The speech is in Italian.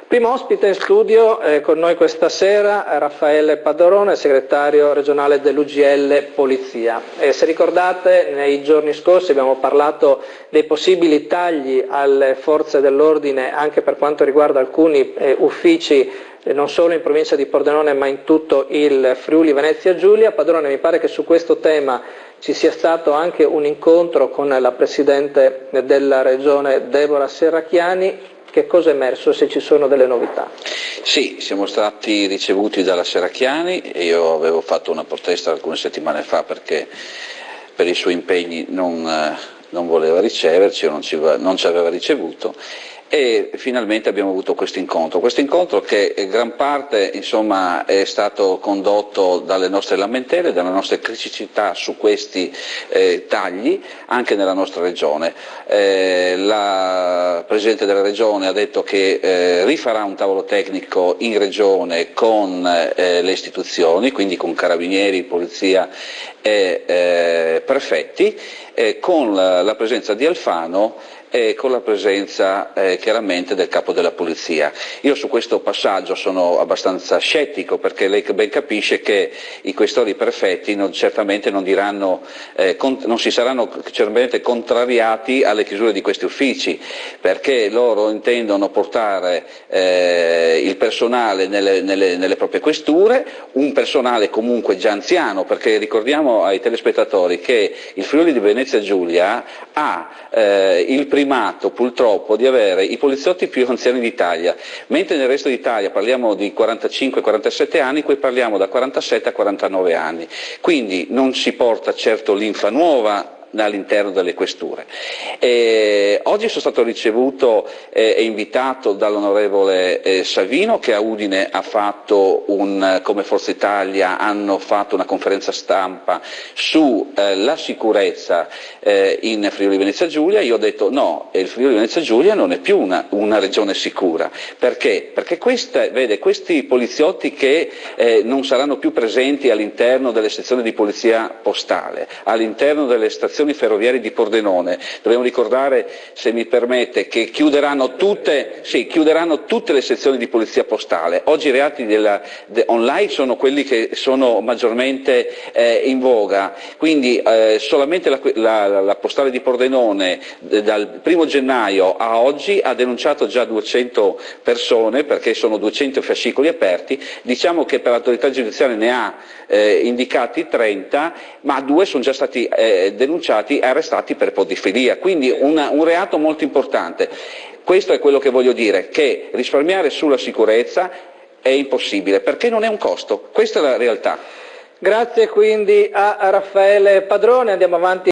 Primo ospite in studio con noi questa sera Raffaele Padrone, segretario regionale dell'UGL Polizia. Se ricordate, nei giorni scorsi abbiamo parlato dei possibili tagli alle forze dell'ordine anche per quanto riguarda alcuni uffici non solo in provincia di Pordenone ma in tutto il Friuli Venezia Giulia. Padrone, mi pare che su questo tema ci sia stato anche un incontro con la Presidente della Regione Deborah Serracchiani. Che cosa è emerso, se ci sono delle novità? Sì, siamo stati ricevuti dalla Serracchiani e io avevo fatto una protesta alcune settimane fa perché per i suoi impegni non voleva riceverci o non ci aveva ricevuto, e finalmente abbiamo avuto questo incontro che in gran parte insomma, è stato condotto dalle nostre lamentele, dalle nostre criticità su questi tagli anche nella nostra regione. La Presidente della Regione ha detto che rifarà un tavolo tecnico in regione con le istituzioni, quindi con carabinieri, polizia e prefetti, con la presenza di Alfano e con la presenza chiaramente del capo della polizia. Io su questo passaggio sono abbastanza scettico perché lei ben capisce che i questori prefetti certamente non si saranno certamente contrariati alle chiusure di questi uffici, perché loro intendono portare il personale nelle proprie questure, un personale comunque già anziano, perché ricordiamo ai telespettatori che il Friuli di Venezia Giulia ha il primato purtroppo di avere i poliziotti più anziani d'Italia, mentre nel resto d'Italia parliamo di 45-47 anni, qui parliamo da 47 a 49 anni, quindi non si porta certo linfa nuova all'interno delle questure. Oggi sono stato ricevuto e invitato dall'onorevole Savino, che a Udine ha fatto come Forza Italia hanno fatto una conferenza stampa sulla sicurezza in Friuli Venezia Giulia. Io ho detto no, il Friuli Venezia Giulia non è più una regione sicura. Perché? Perché questi poliziotti che non saranno più presenti all'interno delle sezioni di polizia postale, all'interno delle stazioni ferroviarie di Pordenone, dobbiamo ricordare, se mi permette, che chiuderanno tutte le sezioni di polizia postale. Oggi i reati online sono quelli che sono maggiormente in voga, quindi solamente la postale di Pordenone dal 1° gennaio a oggi ha denunciato già 200 persone, perché sono 200 fascicoli aperti. Diciamo che per l'autorità giudiziaria ne ha indicati 30, ma 2 sono già stati denunciati e arrestati per podifilia, quindi un reato molto importante. Questo è quello che voglio dire, che risparmiare sulla sicurezza è impossibile, perché non è un costo, questa è la realtà. Grazie quindi a Raffaele Padrone, andiamo avanti.